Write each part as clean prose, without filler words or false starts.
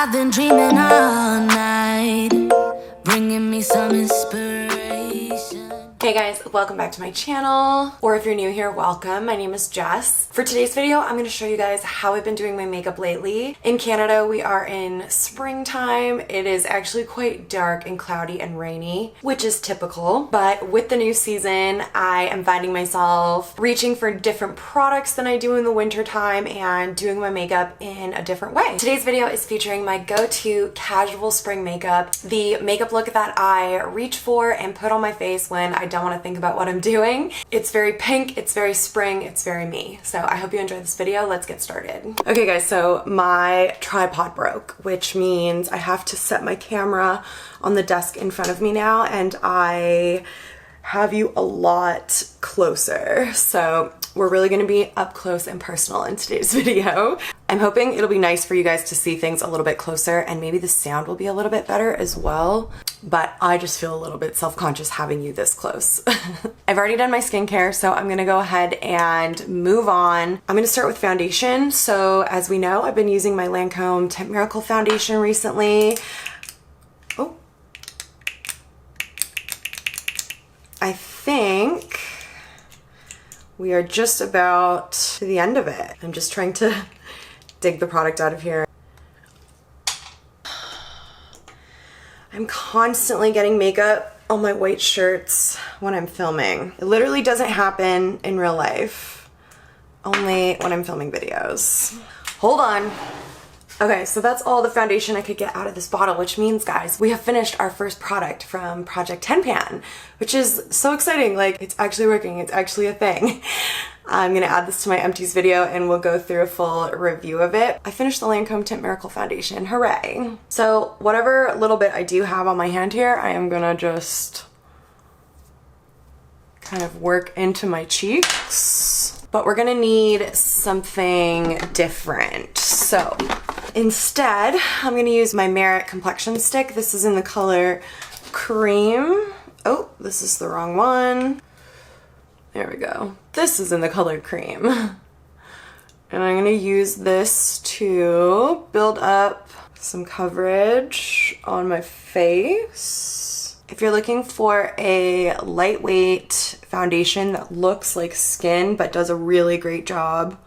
I've been dreaming all night, bringing me some inspiration. Hey guys, welcome back to my channel, or if you're new here, welcome. My name is Jess. For today's video, I'm going to show you guys how I've been doing my makeup lately. In Canada, we are in springtime. It is actually quite dark and cloudy and rainy, which is typical, but with the new season, I am finding myself reaching for different products than I do in the winter time and doing my makeup in a different way. Today's video is featuring my go-to casual spring makeup, the makeup look that I reach for and put on my face when I don't want to think about what I'm doing. It's very pink, it's very spring, it's very me. So I hope you enjoyed this video. Let's get started. Okay guys, so my tripod broke, which means I have to set my camera on the desk in front of me now, and I have you a lot closer. So we're really going to be up close and personal in today's video. I'm hoping it'll be nice for you guys to see things a little bit closer, and maybe the sound will be a little bit better as well. But I just feel a little bit self-conscious having you this close. I've already done my skincare, so I'm gonna go ahead and move on. I'm gonna start with foundation. So as we know, I've been using my Lancome Tint Miracle foundation recently. Oh. I think we are just about to the end of it. I'm just trying to dig the product out of here. I'm constantly getting makeup on my white shirts when I'm filming. It literally doesn't happen in real life, only when I'm filming videos. Hold on. Okay, so that's all the foundation I could get out of this bottle, which means, guys, we have finished our first product from Project 10 Pan, which is so exciting. Like, it's actually working. It's actually a thing. I'm gonna add this to my empties video and we'll go through a full review of it. I finished the Lancome Tint Miracle foundation, hooray. So whatever little bit I do have on my hand here, I am gonna just kind of work into my cheeks. But we're gonna need something different. So instead, I'm gonna use my Merit complexion stick. This is in the color Cream. Oh, this is the wrong one. There we go. This is in the color Cream. And I'm gonna use this to build up some coverage on my face. If you're looking for a lightweight foundation that looks like skin but does a really great job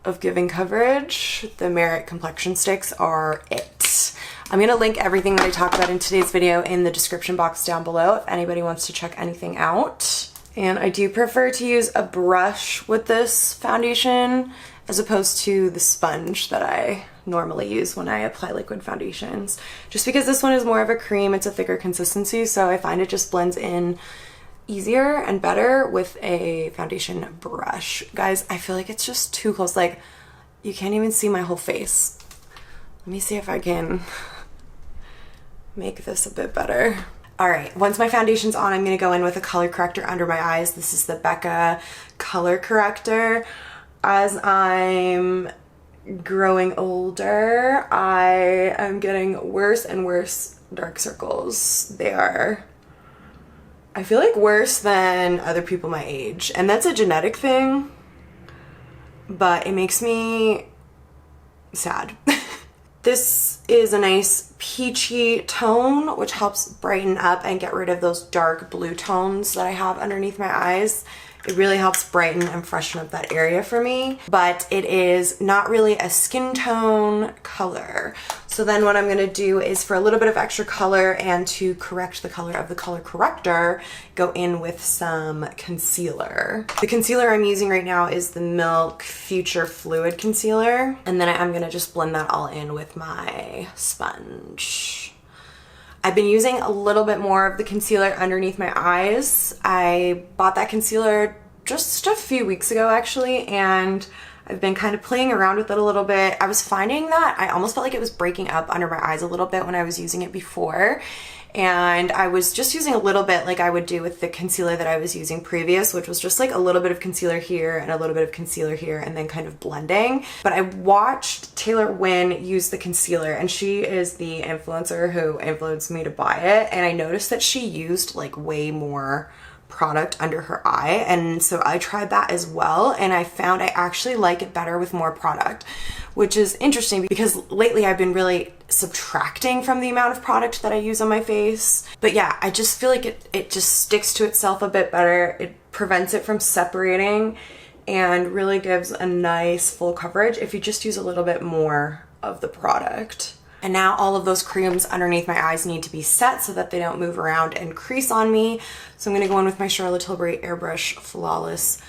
of giving coverage, the Merit complexion sticks are it. I'm gonna link everything that I talked about in today's video in the description box down below if anybody wants to check anything out. And I do prefer to use a brush with this foundation as opposed to the sponge that I normally use when I apply liquid foundations. Just because this one is more of a cream, it's a thicker consistency, so I find it just blends in easier and better with a foundation brush. Guys, I feel like it's just too close. Like, you can't even see my whole face. Let me see if I can make this a bit better. All right, once my foundation's on, I'm gonna go in with a color corrector under my eyes. This is the Becca color corrector. As I'm growing older, I am getting worse and worse dark circles. They are, I feel like, worse than other people my age. And that's a genetic thing, but it makes me sad. This is a nice peachy tone, which helps brighten up and get rid of those dark blue tones that I have underneath my eyes. It really helps brighten and freshen up that area for me, but it is not really a skin tone color. So then what I'm gonna do is, for a little bit of extra color and to correct the color of the color corrector, go in with some concealer. The concealer I'm using right now is the Milk Future Fluid Concealer, and then I'm gonna just blend that all in with my sponge. I've been using a little bit more of the concealer underneath my eyes. I bought that concealer just a few weeks ago actually, and I've been kind of playing around with it a little bit. I was finding that I almost felt like it was breaking up under my eyes a little bit when I was using it before. And I was just using a little bit like I would do with the concealer that I was using previous, which was just like a little bit of concealer here and a little bit of concealer here and then kind of blending. But I watched Taylor Wynn use the concealer, and she is the influencer who influenced me to buy it. And I noticed that she used like way more product under her eye, and so I tried that as well, and I found I actually like it better with more product, which is interesting because lately I've been really subtracting from the amount of product that I use on my face. But yeah, I just feel like it just sticks to itself a bit better. It prevents it from separating and really gives a nice full coverage if you just use a little bit more of the product. And now all of those creams underneath my eyes need to be set so that they don't move around and crease on me. So I'm gonna go in with my Charlotte Tilbury Airbrush Flawless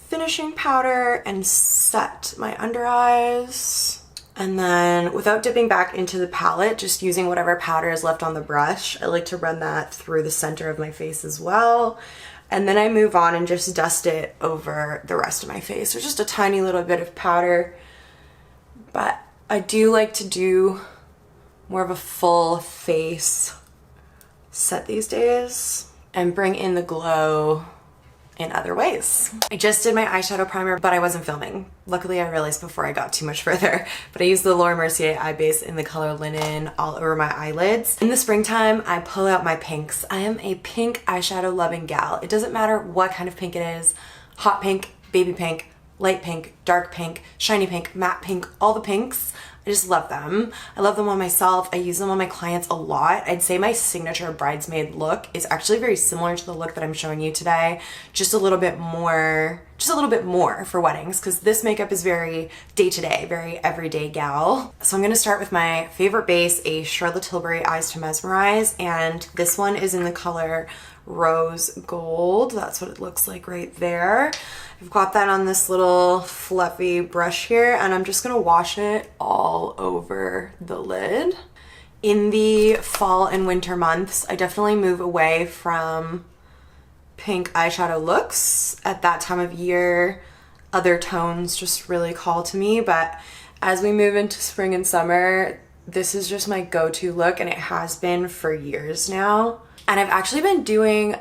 Finishing Powder and set my under eyes. And then without dipping back into the palette, just using whatever powder is left on the brush, I like to run that through the center of my face as well. And then I move on and just dust it over the rest of my face. There's just a tiny little bit of powder, but I do like to do more of a full face set these days and bring in the glow in other ways. I just did my eyeshadow primer, but I wasn't filming. Luckily, I realized before I got too much further, but I used the Laura Mercier eye base in the color Linen all over my eyelids. In the springtime, I pull out my pinks. I am a pink eyeshadow loving gal. It doesn't matter what kind of pink it is, hot pink, baby pink, light pink, dark pink, shiny pink, matte pink, all the pinks. I just love them. I love them on myself. I use them on my clients a lot. I'd say my signature bridesmaid look is actually very similar to the look that I'm showing you today. Just a little bit more for weddings, because this makeup is very day-to-day, very everyday gal. So I'm gonna start with my favorite base, a Charlotte Tilbury Eyes to Mesmerize, and this one is in the color Rose Gold. That's what it looks like right there. I've got that on this little fluffy brush here, and I'm just gonna wash it all over the lid. In the fall and winter months, I definitely move away from pink eyeshadow looks. At that time of year, other tones just really call to me, but as we move into spring and summer, this is just my go-to look, and it has been for years now. And I've actually been doing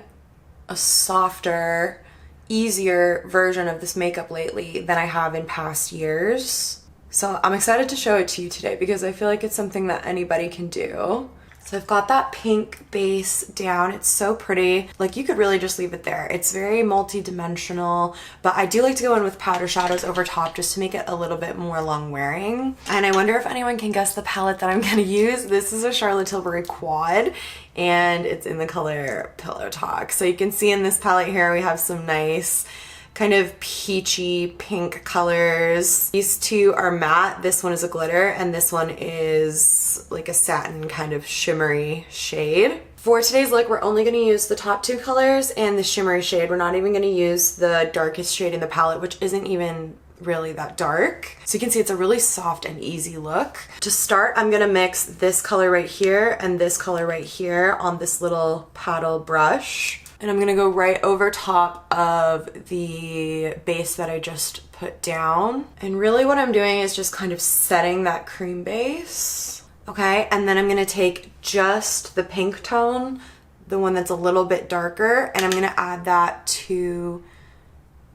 a softer, easier version of this makeup lately than I have in past years. So I'm excited to show it to you today because I feel like it's something that anybody can do. So I've got that pink base down. It's so pretty. Like, you could really just leave it there. It's very multi-dimensional, but I do like to go in with powder shadows over top just to make it a little bit more long wearing. And I wonder if anyone can guess the palette that I'm gonna use. This is a Charlotte Tilbury Quad, and it's in the color Pillow Talk. So you can see in this palette here, we have some nice kind of peachy pink colors. These two are matte. This one is a glitter, and this one is like a satin kind of shimmery shade. For today's look, we're only going to use the top two colors and the shimmery shade. We're not even going to use the darkest shade in the palette, which isn't even really that dark. So you can see it's a really soft and easy look. To start, I'm going to mix this color right here and this color right here on this little paddle brush. And I'm gonna go right over top of the base that I just put down. And really what I'm doing is just kind of setting that cream base. Okay, and then I'm gonna take just the pink tone, the one that's a little bit darker, and I'm gonna add that to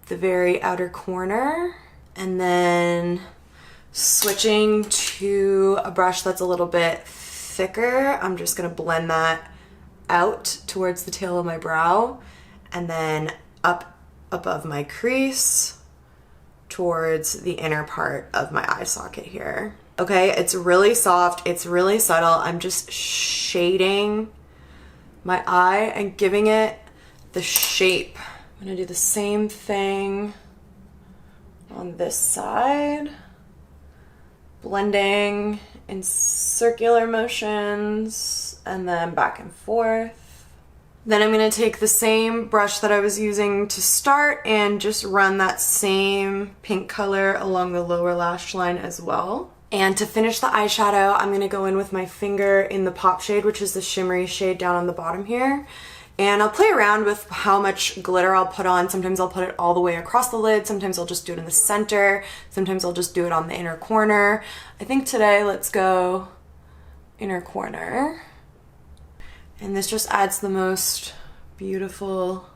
the very outer corner. And then switching to a brush that's a little bit thicker, I'm just gonna blend that out towards the tail of my brow and then up above my crease towards the inner part of my eye socket here. Okay, it's really soft, it's really subtle. I'm just shading my eye and giving it the shape. I'm gonna do the same thing on this side, blending in circular motions and then back and forth. Then I'm gonna take the same brush that I was using to start and just run that same pink color along the lower lash line as well. And to finish the eyeshadow, I'm gonna go in with my finger in the pop shade, which is the shimmery shade down on the bottom here. And I'll play around with how much glitter I'll put on. Sometimes I'll put it all the way across the lid. Sometimes I'll just do it in the center. Sometimes I'll just do it on the inner corner. I think today, let's go inner corner. And this just adds the most beautiful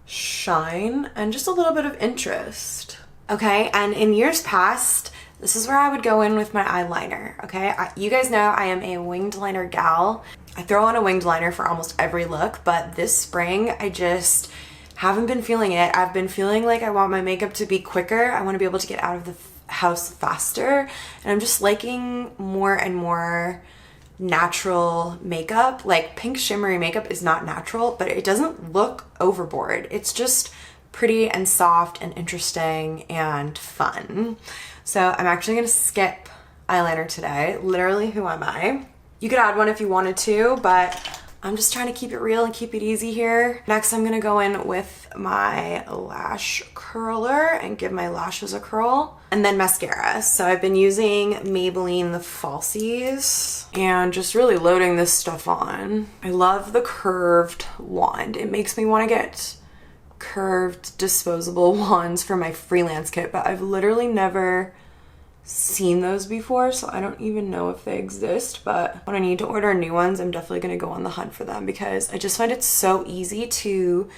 shine and just a little bit of interest. Okay, and in years past, this is where I would go in with my eyeliner, okay? You guys know I am a winged liner gal. I throw on a winged liner for almost every look, but this spring I just haven't been feeling it. I've been feeling like I want my makeup to be quicker. I want to be able to get out of the house faster, and I'm just liking more and more natural makeup. Like pink shimmery makeup is not natural, but it doesn't look overboard. It's just pretty and soft and interesting and fun. So I'm actually gonna skip eyeliner today. Literally, who am I? You could add one if you wanted to, but I'm just trying to keep it real and keep it easy here. Next, I'm gonna go in with my lash curler and give my lashes a curl. And then mascara. So I've been using Maybelline the Falsies and just really loading this stuff on. I love the curved wand. It makes me wanna get curved disposable wands for my freelance kit, but I've literally never seen those before, so I don't even know if they exist. But when I need to order new ones, I'm definitely gonna go on the hunt for them because I just find it so easy to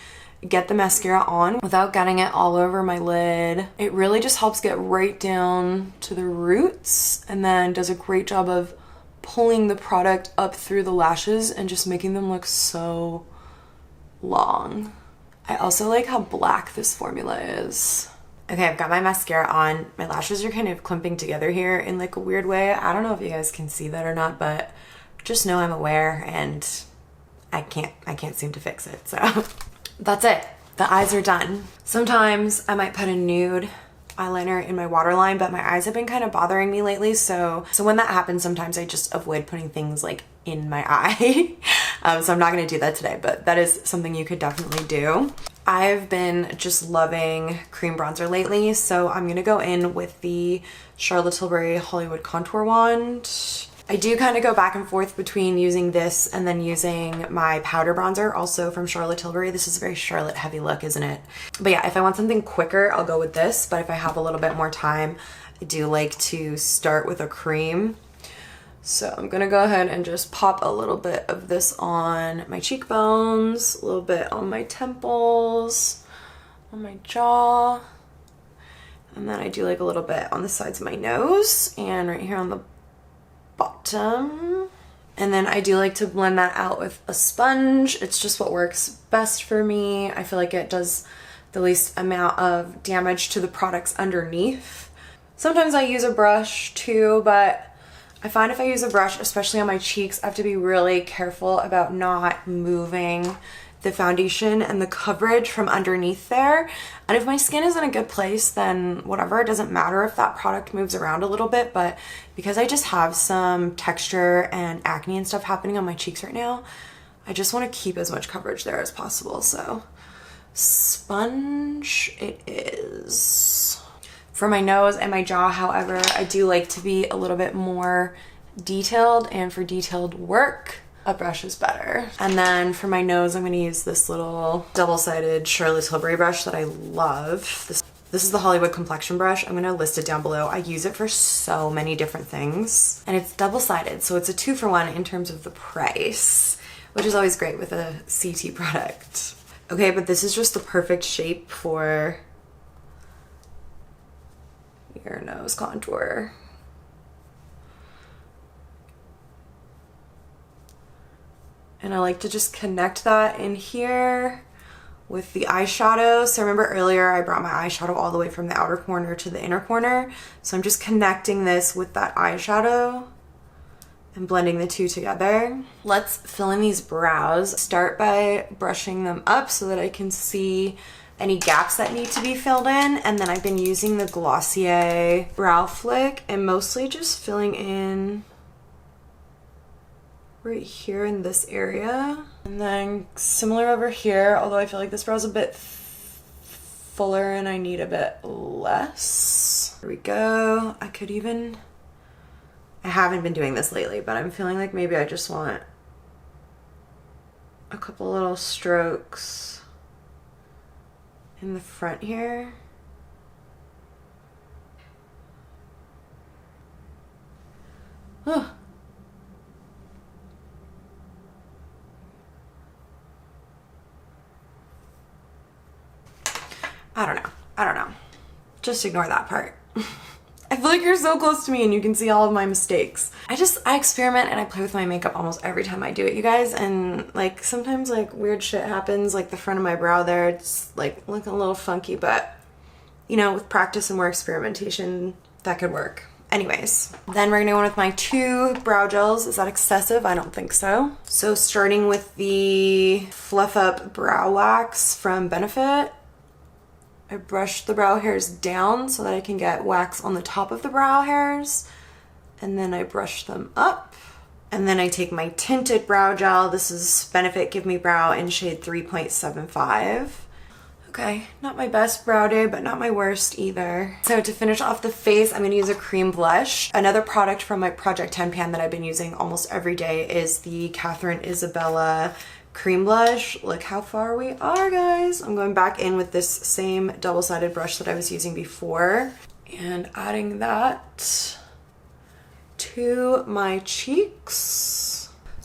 get the mascara on without getting it all over my lid. It really just helps get right down to the roots and then does a great job of pulling the product up through the lashes and just making them look so long. I also like how black this formula is. Okay, I've got my mascara on. My lashes are kind of clumping together here in like a weird way. I don't know if you guys can see that or not, but just know I'm aware and I can't seem to fix it. So that's it. The eyes are done. Sometimes I might put a nude eyeliner in my waterline, but my eyes have been kind of bothering me lately. So when that happens, sometimes I just avoid putting things like in my eye. So I'm not gonna do that today, but that is something you could definitely do. I've been just loving cream bronzer lately, so I'm gonna go in with the Charlotte Tilbury Hollywood Contour Wand. I do kind of go back and forth between using this and then using my powder bronzer, also from Charlotte Tilbury. This is a very Charlotte heavy look, isn't it? But yeah, if I want something quicker, I'll go with this, but if I have a little bit more time, I do like to start with a cream. So I'm gonna go ahead and just pop a little bit of this on my cheekbones, a little bit on my temples, on my jaw, and then I do like a little bit on the sides of my nose and right here on the bottom. And then I do like to blend that out with a sponge. It's just what works best for me. I feel like it does the least amount of damage to the products underneath. Sometimes I use a brush too, but I find if I use a brush, especially on my cheeks, I have to be really careful about not moving the foundation and the coverage from underneath there. And if my skin is in a good place, then whatever, it doesn't matter if that product moves around a little bit. But because I just have some texture and acne and stuff happening on my cheeks right now, I just want to keep as much coverage there as possible. So sponge it is. For my nose and my jaw, however, I do like to be a little bit more detailed, and for detailed work, a brush is better. And then for my nose, I'm gonna use this little double-sided Charlotte Tilbury brush that I love. This is the Hollywood Complexion brush. I'm gonna list it down below. I use it for so many different things, and it's double-sided, so it's a 2-for-1 in terms of the price, which is always great with a CT product. Okay, but this is just the perfect shape for your nose contour. And I like to just connect that in here with the eyeshadow. So remember earlier I brought my eyeshadow all the way from the outer corner to the inner corner. So I'm just connecting this with that eyeshadow and blending the two together. Let's fill in these brows. Start by brushing them up so that I can see any gaps that need to be filled in, and then I've been using the Glossier Brow Flick and mostly just filling in right here in this area. And then similar over here, although I feel like this brow's a bit fuller and I need a bit less. Here we go. I haven't been doing this lately, but I'm feeling like maybe I just want a couple little strokes in the front here. Oh. I don't know. Just ignore that part. I feel feel like you're so close to me and you can see all of my mistakes. I experiment and I play with my makeup almost every time I do it, you guys, and like sometimes like weird shit happens, like the front of my brow there, it's like looking a little funky, but you know, with practice and more experimentation, that could work. Anyways, then we're gonna go in with my 2 brow gels. Is that excessive? I don't think so. So starting with the Fluff Up Brow Wax from Benefit. I brush the brow hairs down so that I can get wax on the top of the brow hairs. And then I brush them up. And then I take my tinted brow gel. This is Benefit Give Me Brow in shade 3.75. Okay, not my best brow day, but not my worst either. So to finish off the face, I'm gonna use a cream blush. Another product from my Project 10 pan that I've been using almost every day is the Catherine Isabella cream blush. Look how far we are, guys. I'm going back in with this same double-sided brush that I was using before and adding that to my cheeks.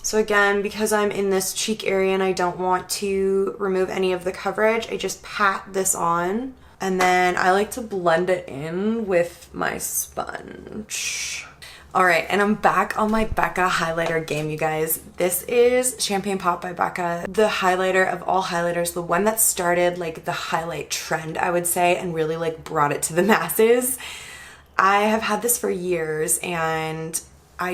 So again, because I'm in this cheek area and I don't want to remove any of the coverage, I just pat this on and then I like to blend it in with my sponge. All right, and I'm back on my Becca highlighter game, you guys. This is Champagne Pop by Becca, the highlighter of all highlighters, the one that started like the highlight trend, I would say, and really like brought it to the masses. I have had this for years and I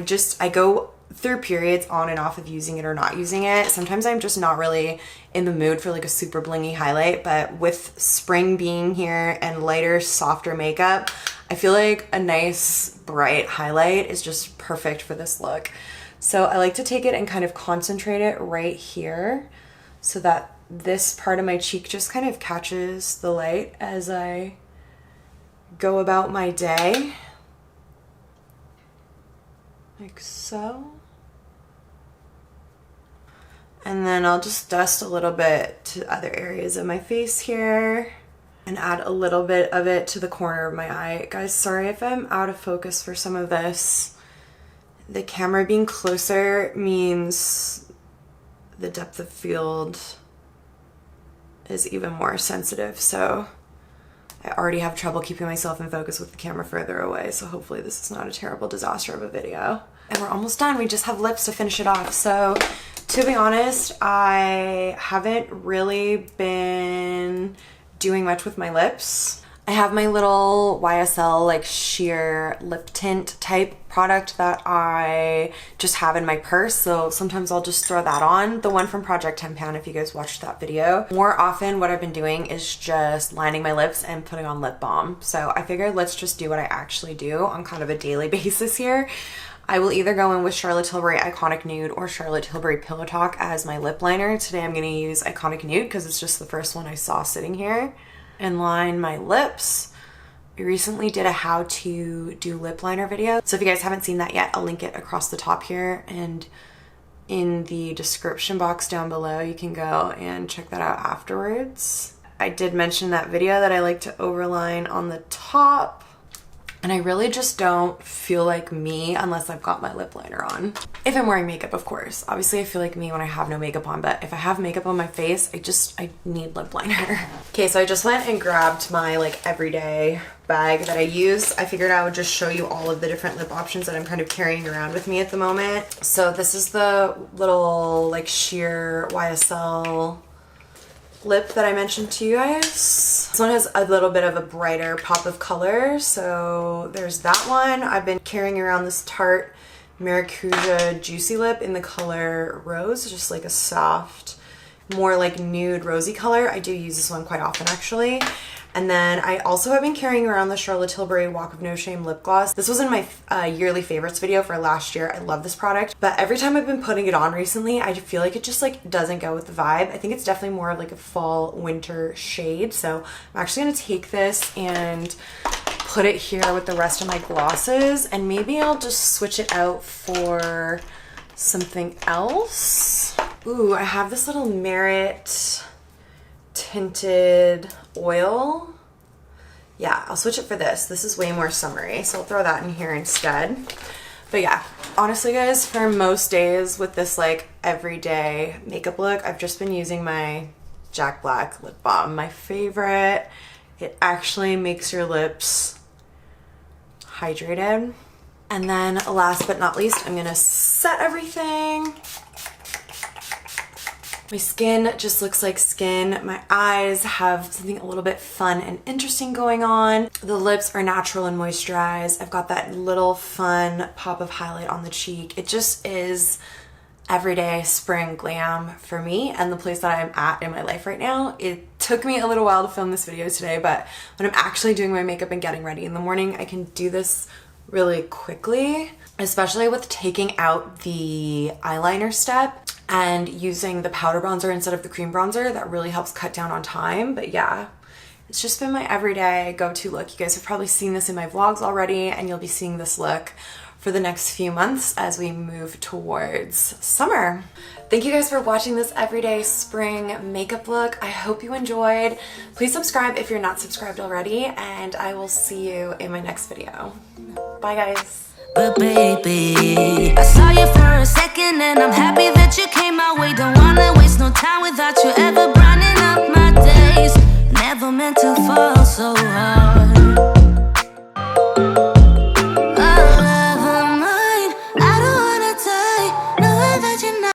go through periods on and off of using it or not using it. Sometimes I'm just not really in the mood for like a super blingy highlight, but with spring being here and lighter, softer makeup, I feel like a nice bright highlight is just perfect for this look. So I like to take it and kind of concentrate it right here so that this part of my cheek just kind of catches the light as I go about my day. Like so. And then I'll just dust a little bit to other areas of my face here and add a little bit of it to the corner of my eye. Guys, sorry if I'm out of focus for some of this. The camera being closer means the depth of field is even more sensitive, so I already have trouble keeping myself in focus with the camera further away, so hopefully this is not a terrible disaster of a video. And we're almost done. We just have lips to finish it off. So to be honest, I haven't really been doing much with my lips. I have my little YSL like sheer lip tint type product that I just have in my purse, so sometimes I'll just throw that on. The one from Project 10 pan, if you guys watched that video. More often what I've been doing is just lining my lips and putting on lip balm. So I figured let's just do what I actually do on kind of a daily basis here. I will either go in with Charlotte Tilbury Iconic Nude or Charlotte Tilbury Pillow Talk as my lip liner. Today I'm going to use Iconic Nude because it's just the first one I saw sitting here. And line my lips. We recently did a how to do lip liner video, so if you guys haven't seen that yet, I'll link it across the top here and in the description box down below. You can go and check that out afterwards. I did mention in that video that I like to overline on the top, and I really just don't feel like me unless I've got my lip liner on. If I'm wearing makeup, of course. Obviously, I feel like me when I have no makeup on, but if I have makeup on my face, I need lip liner. Okay, so I just went and grabbed my like everyday bag that I use. I figured I would just show you all of the different lip options that I'm kind of carrying around with me at the moment. So this is the little like sheer YSL lip that I mentioned to you guys. This one has a little bit of a brighter pop of color, so there's that one. I've been carrying around this Tarte Maracuja Juicy Lip in the color Rose, just like a soft, more like nude rosy color. I do use this one quite often actually. And then I also have been carrying around the Charlotte Tilbury Walk of No Shame lip gloss. This was in my yearly favorites video for last year. I love this product, but every time I've been putting it on recently, I feel like it just like doesn't go with the vibe. I think it's definitely more of like a fall winter shade. So I'm actually gonna take this and put it here with the rest of my glosses, and maybe I'll just switch it out for something else. Ooh, I have this little Merit tinted oil. Yeah, I'll switch it for this. This is way more summery, so I'll throw that in here instead. But yeah, honestly guys, for most days with this like everyday makeup look, I've just been using my Jack Black lip balm, my favorite. It actually makes your lips hydrated. And then last but not least, I'm gonna set everything. My skin just looks like skin. My eyes have something a little bit fun and interesting going on. The lips are natural and moisturized. I've got that little fun pop of highlight on the cheek. It just is everyday spring glam for me and the place that I'm at in my life right now. It took me a little while to film this video today, but when I'm actually doing my makeup and getting ready in the morning, I can do this really quickly, especially with taking out the eyeliner step and using the powder bronzer instead of the cream bronzer. That really helps cut down on time. But yeah, it's just been my everyday go-to look. You guys have probably seen this in my vlogs already, and you'll be seeing this look for the next few months as we move towards summer. Thank you guys for watching this everyday spring makeup look. I hope you enjoyed. Please subscribe if you're not subscribed already, and I will see you in my next video. Bye guys. But baby,